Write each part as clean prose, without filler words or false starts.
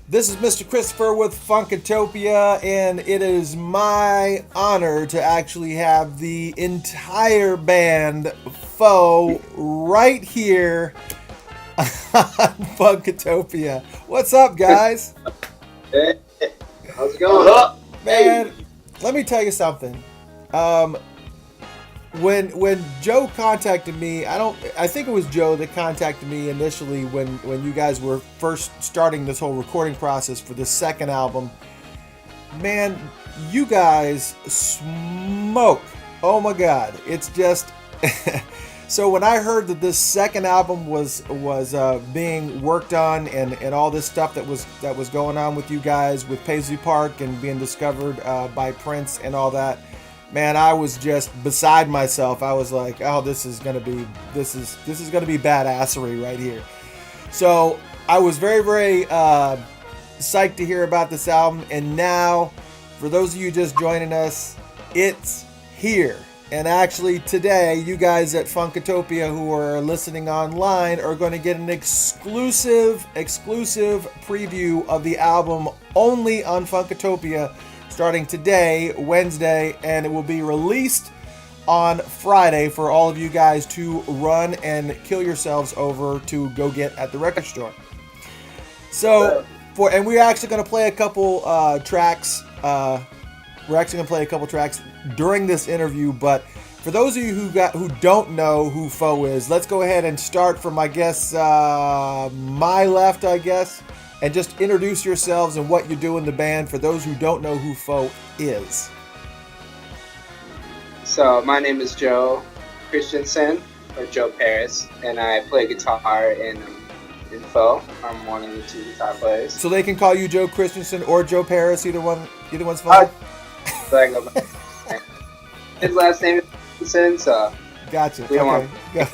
This is Mr. Christopher with Funkatopia, and it is my honor to actually have the entire band PHO right here on Funkatopia. What's up, guys? Hey, how's it going? Up? Man, let me tell you something. When Joe contacted me, I think it was Joe that contacted me initially when you guys were first starting this whole recording process for this second album. Man, you guys smoke. Oh my God. It's just so when I heard that this second album was being worked on and all this stuff that was going on with you guys with Paisley Park and being discovered by Prince and all that, man, I was just beside myself. I was like, "Oh, this is gonna be badassery right here." So I was very, very psyched to hear about this album. And now, for those of you just joining us, it's here. And actually, today, you guys at Funkatopia who are listening online are going to get an exclusive preview of the album only on Funkatopia, starting today, Wednesday, and it will be released on Friday for all of you guys to run and kill yourselves over to go get at the record store. So, we're actually going to play a couple tracks. We're actually going to play a couple tracks during this interview. But for those of you who don't know who PHO is, let's go ahead and start from, I guess, my left, I guess. And just introduce yourselves and what you do in the band for those who don't know who PHO is. So my name is Joe Christensen, or Joe Paris, and I play guitar in PHO. I'm one of the two guitar players. So they can call you Joe Christensen or Joe Paris. Either one's fine. His last name is Christensen, so gotcha. We don't okay. want. That's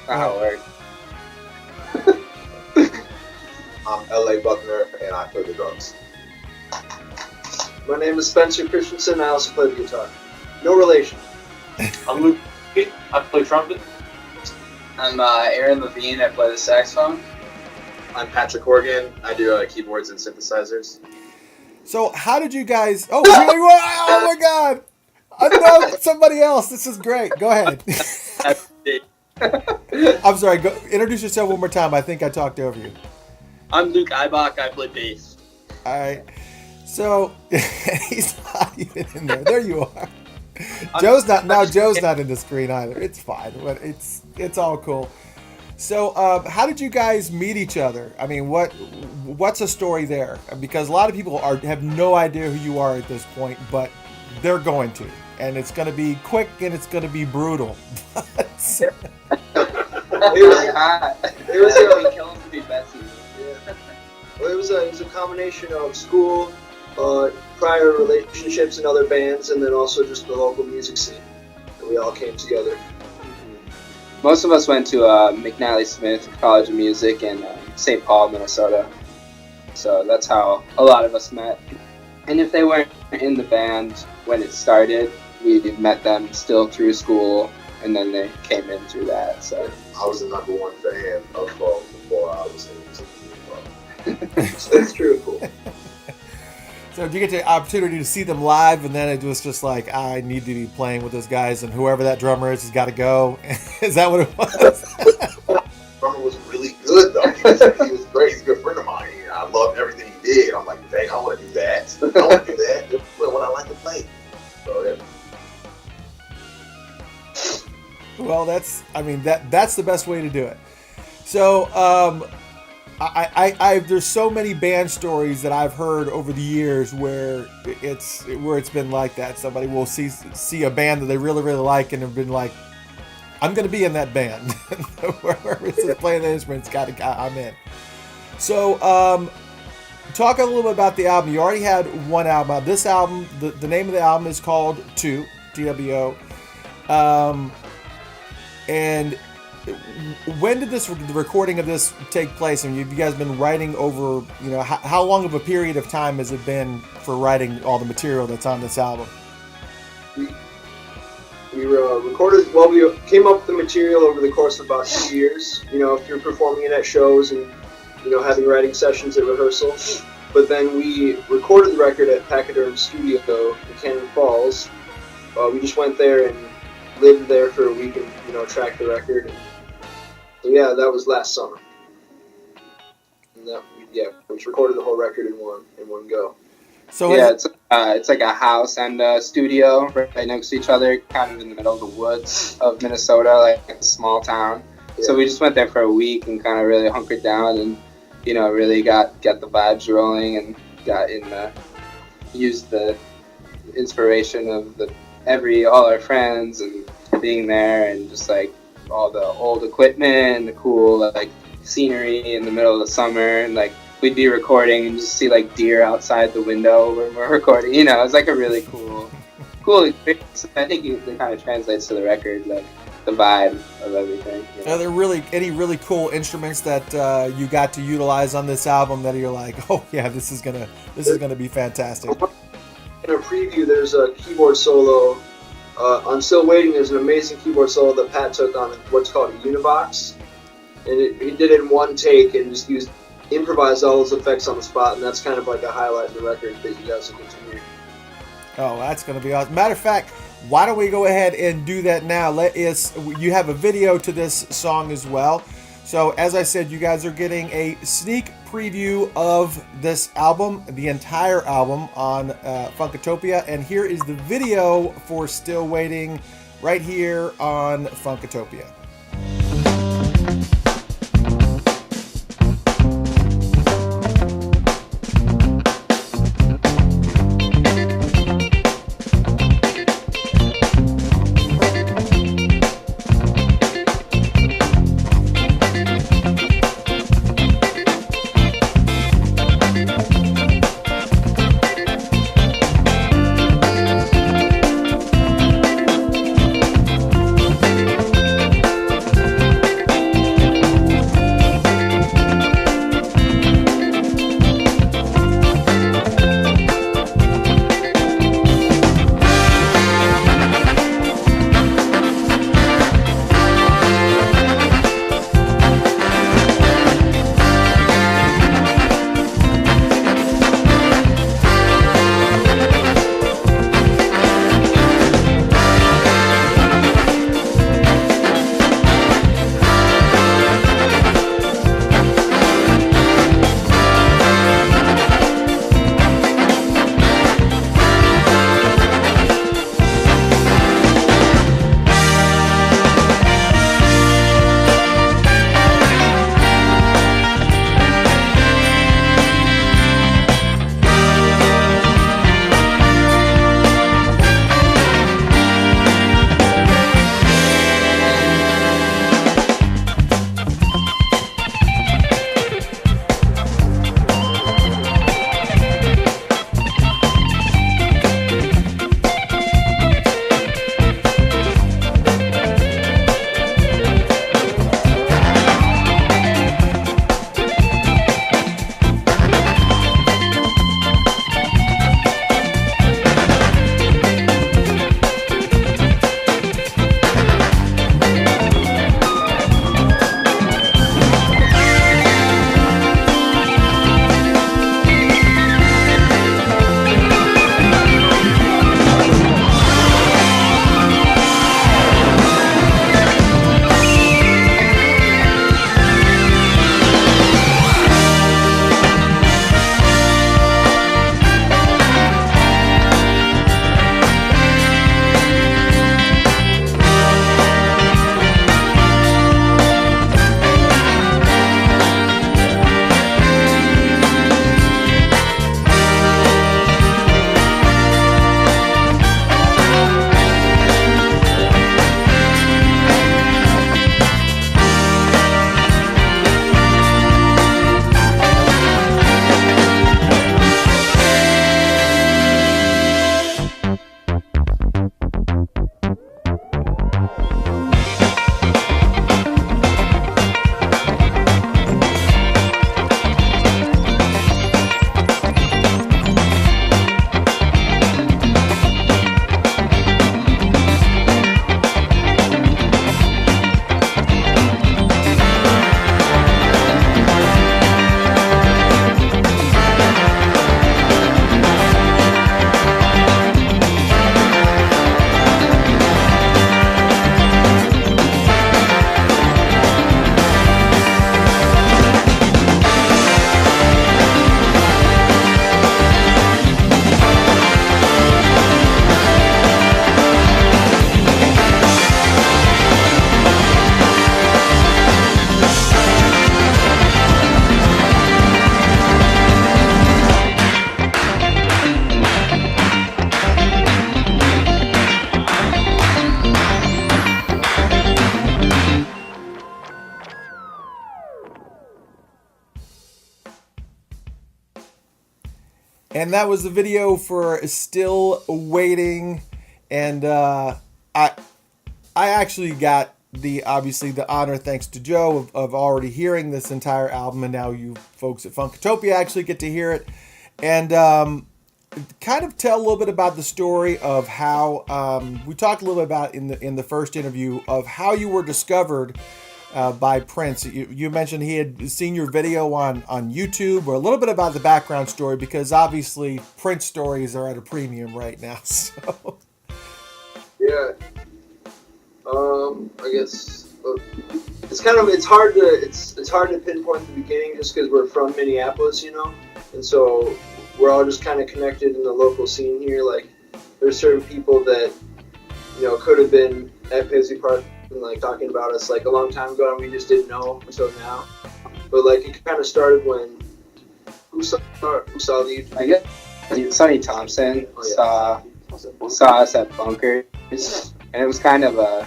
not how it works. I'm L.A. Buckner, and I play the drums. My name is Spencer Christensen. I also play the guitar. No relation. I'm Luke. I play trumpet. I'm Aaron Levine. I play the saxophone. I'm Patrick Horgan. I do keyboards and synthesizers. So how did you guys... Oh, here you are! Oh my God! I know somebody else. This is great. Go ahead. I'm sorry. Go, introduce yourself one more time. I think I talked over you. I'm Luke Eibach. I play bass. All right. So he's not even in there. There you are. Joe's not in the screen either. It's fine, but it's all cool. So how did you guys meet each other? I mean, what's the story there? Because a lot of people have no idea who you are at this point, but they're going to, and it's going to be quick and it's going to be brutal. It was killing to be Betsy. Well, it was a combination of school, prior relationships in other bands, and then also just the local music scene. And we all came together. Most of us went to McNally Smith College of Music in St. Paul, Minnesota. So that's how a lot of us met. And if they weren't in the band when it started, we met them still through school, and then they came in through that. So I was the number one fan of PHO before I was in music. So that's true. Cool. So did you get the opportunity to see them live, and then it was just like, I need to be playing with those guys, and whoever that drummer is has got to go? Is that what it was? Drummer was really good, though. He was great. He's a good friend of mine. I loved everything he did. I'm like, dang, I want to do that. I want to do that. That's what I like to play. So, yeah. Well, that's the best way to do it. So, I there's so many band stories that I've heard over the years where it's been like that. Somebody will see a band that they really, really like and have been like, I'm going to be in that band. Wherever it's playing the instruments, I'm in. So, talk a little bit about the album. You already had one album. This album, the name of the album is called Two, TWO. And when did the recording of this take place? I mean, have you guys been writing over, how long of a period of time has it been for writing all the material that's on this album? We recorded, we came up with the material over the course of about 2 years. If you're performing it at shows and having writing sessions at rehearsal. But then we recorded the record at Pachyderm Studio in Cannon Falls. We just went there and lived there for a week and tracked the record. And so yeah, that was last summer. And we just recorded the whole record in one go. So yeah, it's like a house and a studio right next to each other, kind of in the middle of the woods of Minnesota, like a small town. Yeah. So we just went there for a week and kind of really hunkered down and really got the vibes rolling and used the inspiration of all our friends and being there and just like all the old equipment and the cool like scenery in the middle of the summer, and like we'd be recording and just see like deer outside the window when we're recording. It's like a really cool experience. I think it kind of translates to the record, like the vibe of everything. Are there any really cool instruments that you got to utilize on this album that you're like, oh yeah, this is gonna be fantastic? In a preview, there's a keyboard solo. On Still Waiting, there's an amazing keyboard solo that Pat took on what's called a Univox, and he did it in one take and just improvised all those effects on the spot, and that's kind of like a highlight in the record that you guys will get to hear. Oh, that's going to be awesome. Matter of fact, why don't we go ahead and do that now? You have a video to this song as well. So as I said, you guys are getting a sneak preview of this album, the entire album on Funkatopia, and here is the video for Still Waiting right here on Funkatopia. And that was the video for Still Waiting. And I actually got obviously the honor, thanks to Joe, of already hearing this entire album, and now you folks at Funkatopia actually get to hear it. And kind of tell a little bit about the story of how we talked a little bit about in the first interview of how you were discovered by Prince. You mentioned he had seen your video on YouTube, or a little bit about the background story, because obviously Prince stories are at a premium right now. So yeah, I guess it's hard to pinpoint the beginning just because we're from Minneapolis, and so we're all just kind of connected in the local scene here. Like, there's certain people that could have been at Paisley Park and like talking about us like a long time ago, and we just didn't know until now. But like, it kind of started when who saw the I guess Sonny Thompson saw us at Bunkers, and it was kind of to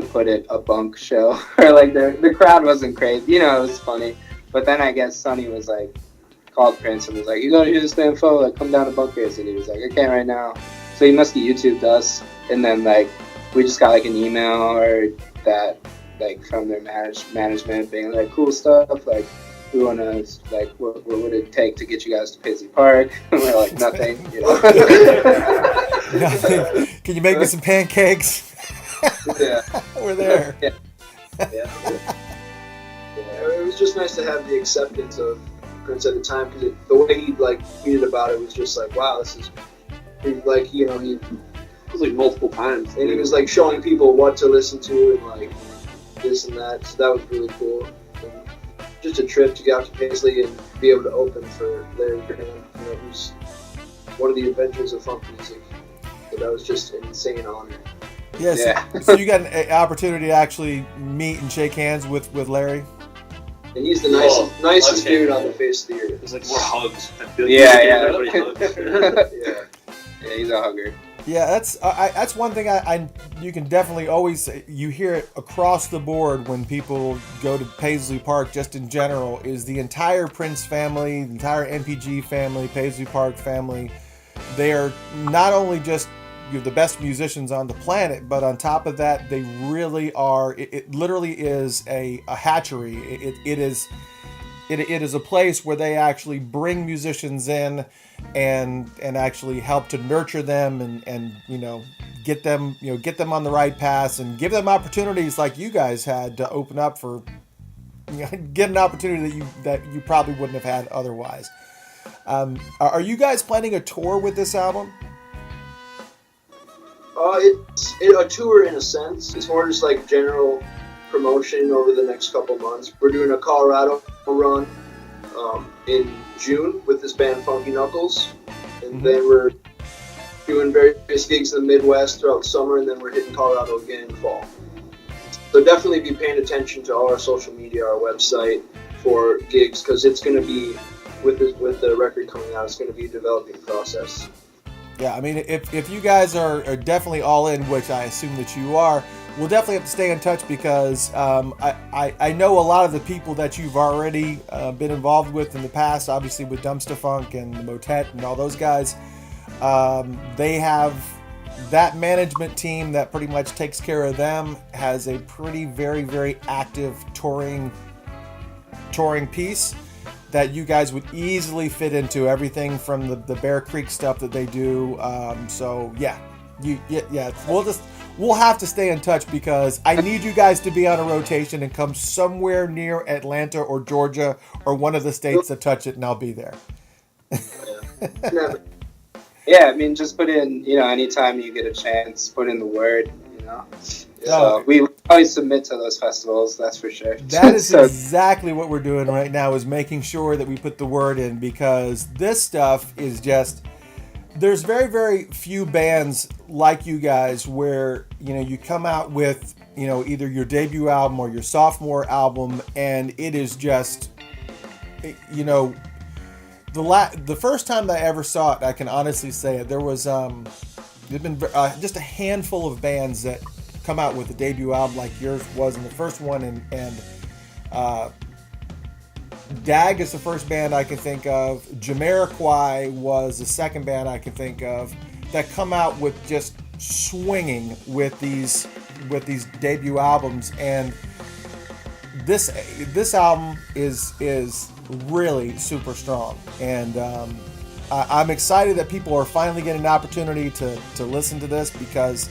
put it, a bunk show, or like the crowd wasn't crazy, it was funny. But then I guess Sonny was like, called Prince and was like, "You gotta hear this info, like come down to Bunkers," and he was like, "I can't right now." So he must have YouTubed us, and then like we just got like an email or that like from their management being like, "Cool stuff, like we wanna like what would it take to get you guys to Paisley Park?" And we're like, "Nothing." Nothing. Can you make me some pancakes? Yeah. We're there. Yeah. It was just nice to have the acceptance of Prince at the time, because the way he like tweeted about it was just like, wow, this is like, he It was like multiple times. and he was like showing people what to listen to and like this and that, so that was really cool. And just a trip to get out to Paisley and be able to open for Larry Graham, who's one of the inventors of funk music. So that was just an insane honor. Yes. Yeah. So you got an opportunity to actually meet and shake hands with Larry. And he's the Whoa, nicest okay. dude on the face of the earth. It was like more hugs. Yeah. Everybody hugs. Yeah. Yeah, he's a hugger. Yeah, that's one thing you can definitely always, you hear it across the board when people go to Paisley Park, just in general, is the entire Prince family, the entire MPG family, Paisley Park family. They are not only just the best musicians on the planet, but on top of that, they really are. It literally is a hatchery. It is a place where they actually bring musicians in and actually help to nurture them and get them on the right path and give them opportunities like you guys had to open up for, get an opportunity that you probably wouldn't have had otherwise. Are you guys planning a tour with this album? It's a tour in a sense. It's more just like general promotion over the next couple months. We're doing a Colorado run in June with this band Funky Knuckles, and then we're doing various gigs in the Midwest throughout the summer, and then we're hitting Colorado again in the fall. So definitely be paying attention to all our social media, our website for gigs, because it's going to be, with the record coming out, it's going to be a developing process. Yeah, I mean, if you guys are definitely all in, which I assume that you are, we'll definitely have to stay in touch, because I know a lot of the people that you've already been involved with in the past, obviously with Dumpster Funk and the Motet and all those guys. They have that management team that pretty much takes care of them, has a pretty very, very active touring piece that you guys would easily fit into, everything from the Bear Creek stuff that they do. So yeah, we'll have to stay in touch, because I need you guys to be on a rotation and come somewhere near Atlanta or Georgia or one of the states that touch it, and I'll be there. Yeah, I mean, just put in, anytime you get a chance, put in the word, So we always submit to those festivals, that's for sure. That is exactly what we're doing right now, is making sure that we put the word in, because this stuff is just, there's very, very few bands like you guys where, you come out with, either your debut album or your sophomore album, and it is just, the first time that I ever saw it, I can honestly say it, there've been just a handful of bands that come out with a debut album like yours was in the first one, and Dag is the first band I can think of. Jamiroquai was the second band I can think of that come out with just swinging with these debut albums, and this album is really super strong, and I'm excited that people are finally getting an opportunity to listen to this, because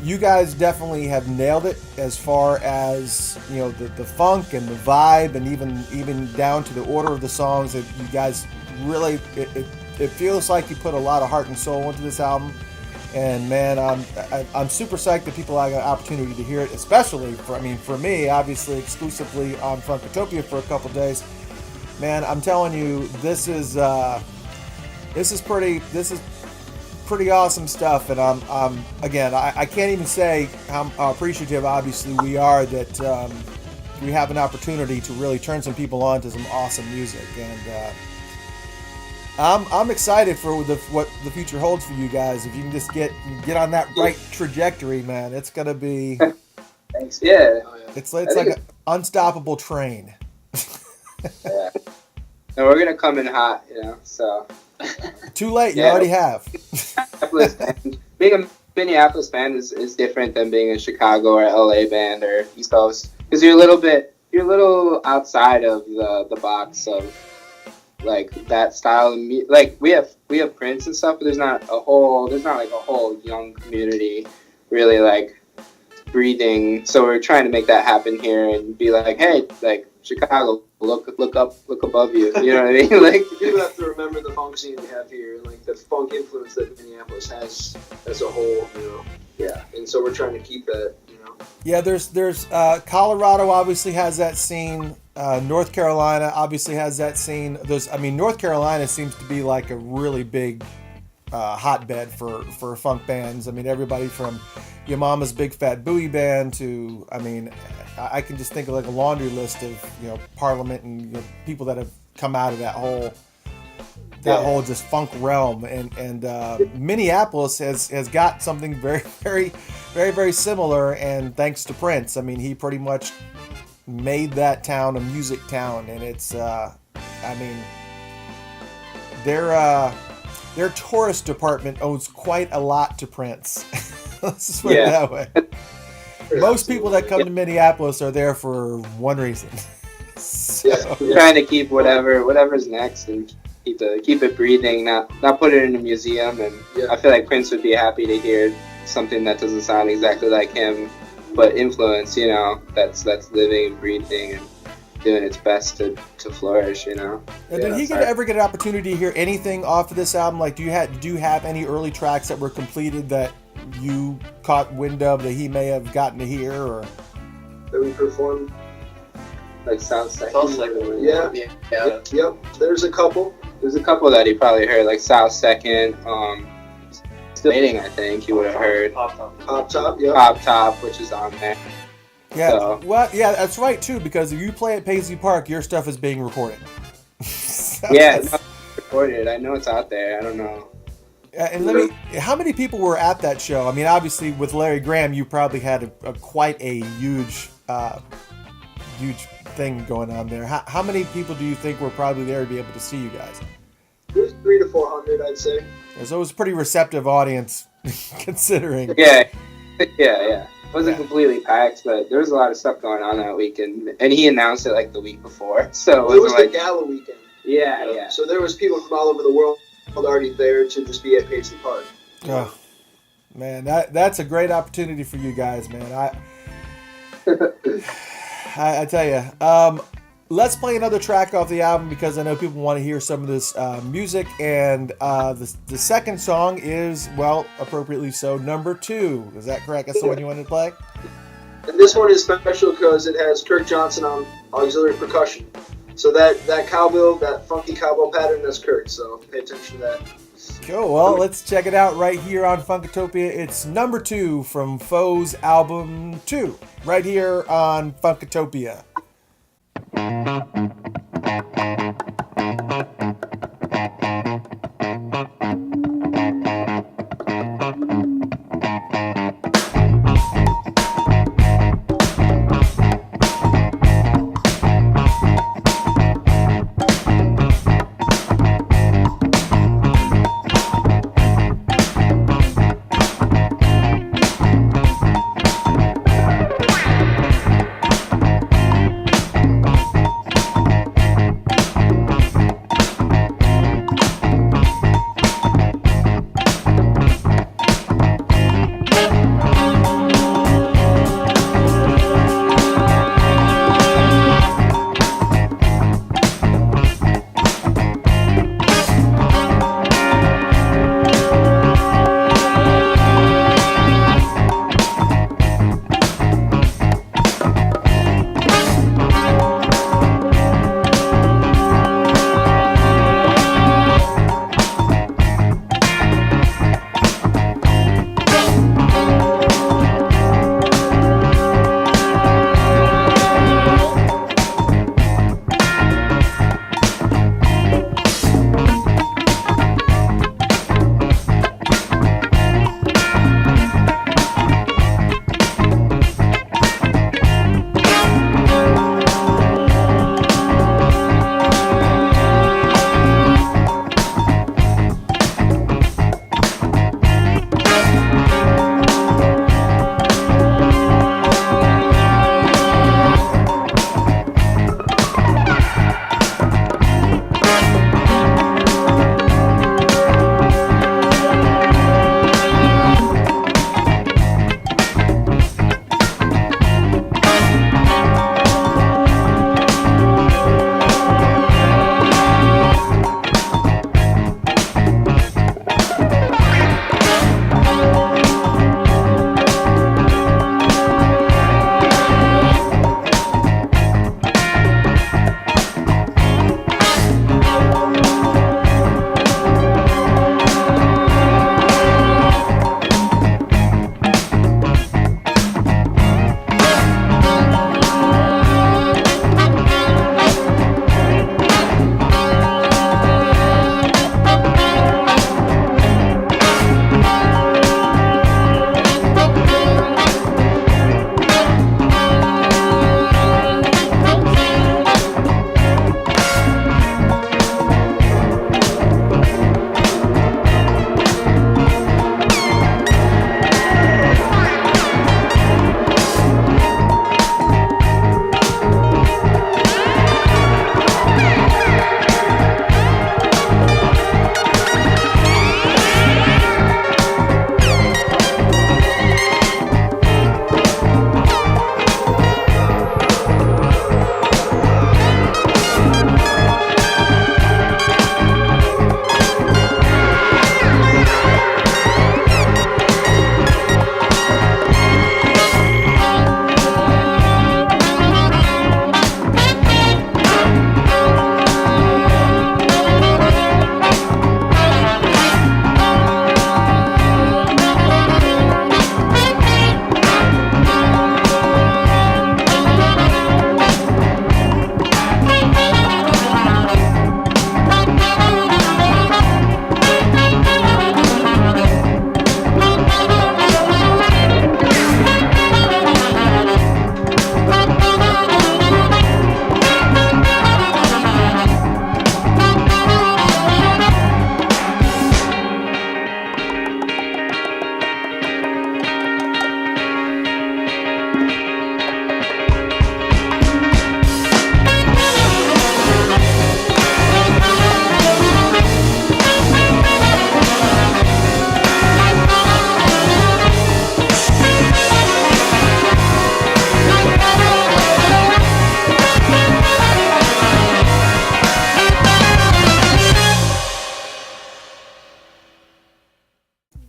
you guys definitely have nailed it as far as, you know, the funk and the vibe, and even down to the order of the songs. That you guys really, it feels like you put a lot of heart and soul into this album. And man, I'm super psyched that people have an opportunity to hear it, especially for me, obviously exclusively on Funkatopia for a couple days. Man, I'm telling you, this is pretty awesome stuff, and I'm again, I can't even say how appreciative obviously we are that we have an opportunity to really turn some people on to some awesome music, and I'm excited for what the future holds for you guys. If you can just get on that right trajectory, man, it's gonna be. Thanks. Yeah. It's like an unstoppable train. Yeah. And we're gonna come in hot, you know. So. Too late. You Yeah. already have. Being a Minneapolis band is different than being a Chicago or LA band or East Coast, because you're a little outside of the box of like that style of music. Like we have Prince and stuff, but there's not like a whole young community really like breathing. So we're trying to make that happen here and be like, hey, like Chicago, look above you. You know what I mean? Like You have to remember the funk scene we have here, and like the funk influence that Minneapolis has as a whole, you know. Yeah. And so we're trying to keep that, you know. Yeah, there's Colorado obviously has that scene. North Carolina obviously has that scene. North Carolina seems to be like a really big hotbed for funk bands. I mean, everybody from Your Mama's Big Fat Boogie Band to, I can just think of like a laundry list of, you know, Parliament and, you know, people that have come out of that whole just funk realm, and Minneapolis has got something very, very, very, very similar, and thanks to Prince. I mean, he pretty much made that town a music town, and it's their tourist department owes quite a lot to Prince. Let's just put it that way. Most people that come to Minneapolis are there for one reason. So, trying to keep whatever's next and keep it breathing, not put it in a museum. And I feel like Prince would be happy to hear something that doesn't sound exactly like him, but influence, you know, that's living and breathing and doing its best to flourish, you know. And did he ever get an opportunity to hear anything off of this album? Like, do you have any early tracks that were completed that you caught wind of that he may have gotten to hear, or That we performed. Like South Second. Yeah. Yep. There's a couple. There's a couple that he probably heard, like South Second, Still Waiting, I think he would have heard. Pop Top, yeah. Pop Top, which is on there. yeah, So- well, yeah, that's right too. Because if you play at Paisley Park, your stuff is being recorded. So Yeah, that's- no, recorded. I know it's out there. I don't know. and how many people were at that show? I mean, obviously with Larry Graham, you probably had quite a huge thing going on there. How many people do you think were probably there to be able to see you guys? There's 300 to 400, I'd say. So it was a pretty receptive audience, considering. Yeah. It wasn't completely packed, but there was a lot of stuff going on that weekend, and he announced it like the week before. So It was like, the gala weekend. yeah. So there was people from all over the world already there to just be at Paisley Park. Oh, man, that's a great opportunity for you guys, man. I tell you. Let's play another track off the album because I know people want to hear some of this music. And the second song is, well, appropriately so, number 2. Is that correct? That's the one you wanted to play? And this one is special because it has Kirk Johnson on auxiliary percussion. So that cowbell, that funky cowbell pattern, that's Kirk. So pay attention to that. Cool. Well, let's check it out right here on Funkatopia. It's number 2 from PHO's album 2, right here on Funkatopia.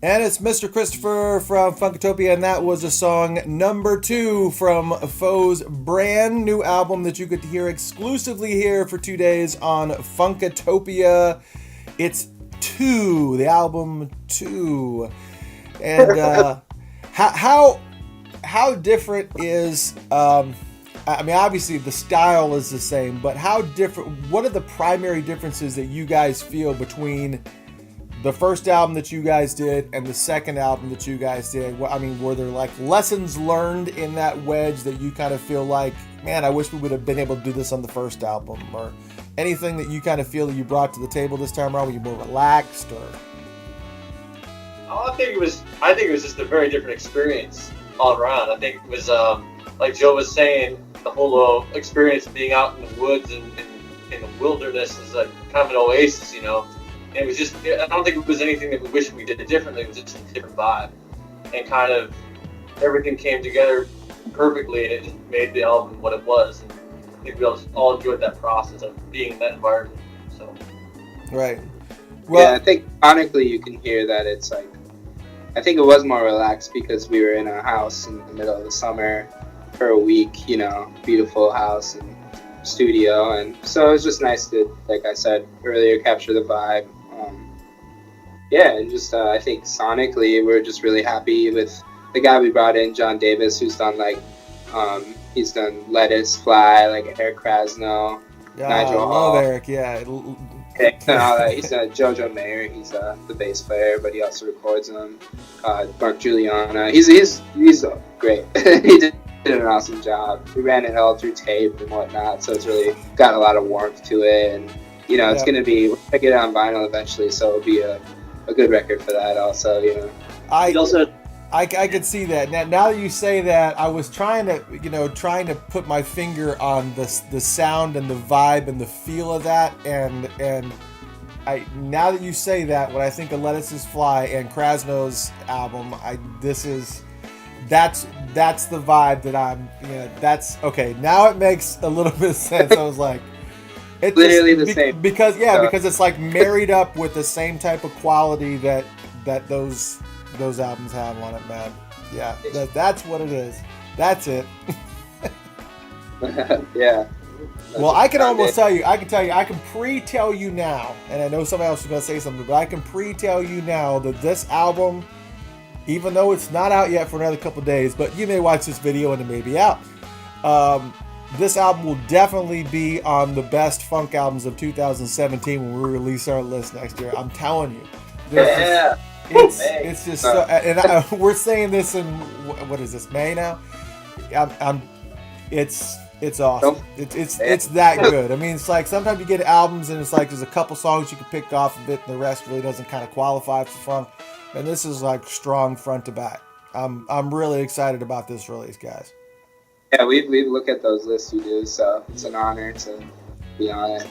And it's Mr. Christopher from Funkatopia, and that was a song number 2 from PHO's brand new album that you get to hear exclusively here for 2 days on Funkatopia. It's 2, the album 2. And how different is, I mean, obviously the style is the same, but how different, what are the primary differences that you guys feel between the first album that you guys did and the second album that you guys did? I mean, were there like lessons learned in that wedge that you kind of feel like, man, I wish we would have been able to do this on the first album, or anything that you kind of feel that you brought to the table this time around? Were you more relaxed, or? I think it was just a very different experience all around. I think it was like Joe was saying, the whole experience of being out in the woods and in the wilderness is like kind of an oasis, you know. And it was just, I don't think it was anything that we wish we did differently. It was just a different vibe, and kind of everything came together perfectly, and it just made the album what it was. And I think we all enjoyed that process of being in that environment. So. Right. Well, yeah, I think sonically you can hear that it's like, I think it was more relaxed because we were in a house in the middle of the summer for a week, you know, beautiful house and studio, and so it was just nice to, like I said earlier, capture the vibe. Yeah, and just I think sonically we're just really happy with the guy we brought in, John Davis, who's done like he's done Lettuce, Fly, like Eric Krasno, Nigel I Hall. love Eric, yeah. He's Jojo Mayer. He's the bass player, but he also records them. Mark Juliana. He's great. He did an awesome job. We ran it all through tape and whatnot, so it's really got a lot of warmth to it. And you know, it's gonna be, we're gonna get it on vinyl eventually, so it'll be a good record for that. Also, you know. I could see that. Now that you say that, I was trying to put my finger on the sound and the vibe and the feel of that, and now that you say that, when I think of Lettuce's Fly and Krasno's album, that's the vibe that I'm, that's okay. Now it makes a little bit of sense. I was like, it's literally the same, because it's like married up with the same type of quality that those albums have on it, man. Yeah, that's what it is. That's it. Yeah. Well, I can almost tell you. I can pre-tell you now, and I know somebody else is going to say something, but I can pre-tell you now that this album, even though it's not out yet for another couple days, but you may watch this video and it may be out. This album will definitely be on the best funk albums of 2017 when we release our list next year. I'm telling you. It's just so, and we're saying this in, what is this, May now? It's awesome. It's that good. I mean, it's like sometimes you get albums and it's like there's a couple songs you can pick off of it and the rest really doesn't kind of qualify for funk. And this is like strong front to back. I'm really excited about this release, guys. Yeah, we look at those lists you do, so it's an honor to be on it.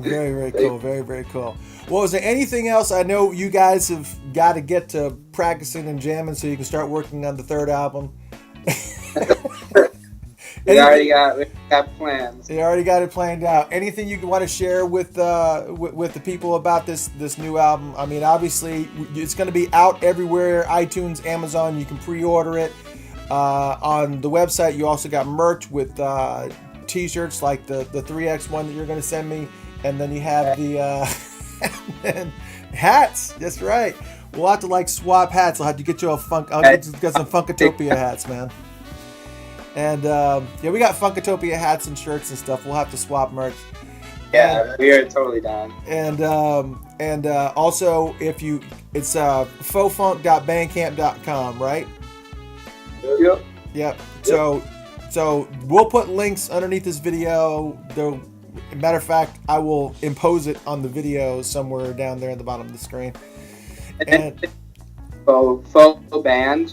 Very, very cool. Very, very cool. Well, is there anything else? I know you guys have got to get to practicing and jamming so you can start working on the third album. We already got plans. You already got it planned out. Anything you want to share with the people about this new album? I mean, obviously, it's going to be out everywhere, iTunes, Amazon. You can pre-order it. On the website, you also got merch with T-shirts like the 3X one that you're going to send me. And then you have the and hats. That's right. We'll have to like swap hats. I'll have to get you I'll get some Funkatopia hats, man. And we got Funkatopia hats and shirts and stuff. We'll have to swap merch. Yeah, we are totally down. And also, it's phofunk.bandcamp.com, right? Yep. So we'll put links underneath this video. Matter of fact, I will impose it on the video somewhere down there at the bottom of the screen. And phoband.com.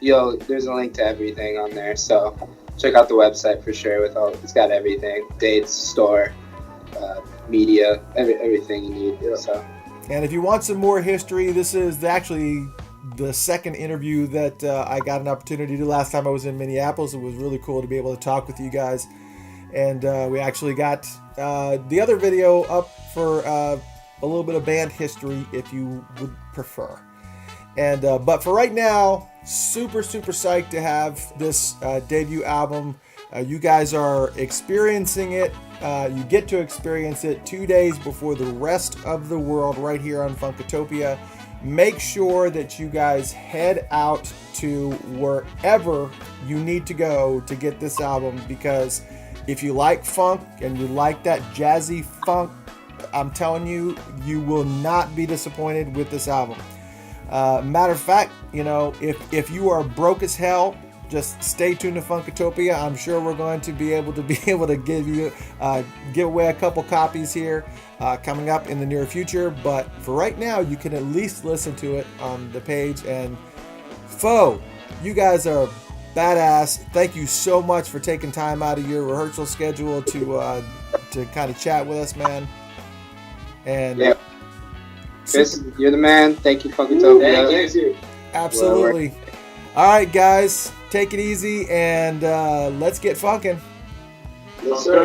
There's a link to everything on there, so check out the website for sure. It's got everything: dates, store, media, everything you need. Yeah. So. And if you want some more history, this is actually the second interview that I got an opportunity to do last time I was in Minneapolis. It was really cool to be able to talk with you guys. And we actually got the other video up for a little bit of band history if you would prefer. And but for right now, super psyched to have this debut album. You guys are experiencing it. You get to experience it 2 days before the rest of the world right here on Funkatopia. Make sure that you guys head out to wherever you need to go to get this album, because if you like funk and you like that jazzy funk, I'm telling you, you will not be disappointed with this album. Matter of fact, you know, if you are broke as hell, just stay tuned to Funkatopia. I'm sure we're going to be able to give away a couple copies here coming up in the near future. But for right now, you can at least listen to it on the page. And PHO, you guys are badass. Thank you so much for taking time out of your rehearsal schedule to kind of chat with us, man. And Yeah. Chris, you're the man. Thank you, Funkatopia. Thanks you. absolutely. All right, guys, take it easy and let's get funkin'. Yes, sir.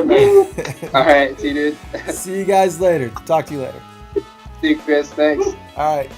All right, see you, dude. See you guys later. Talk to you later. See you, Chris. Thanks. All right.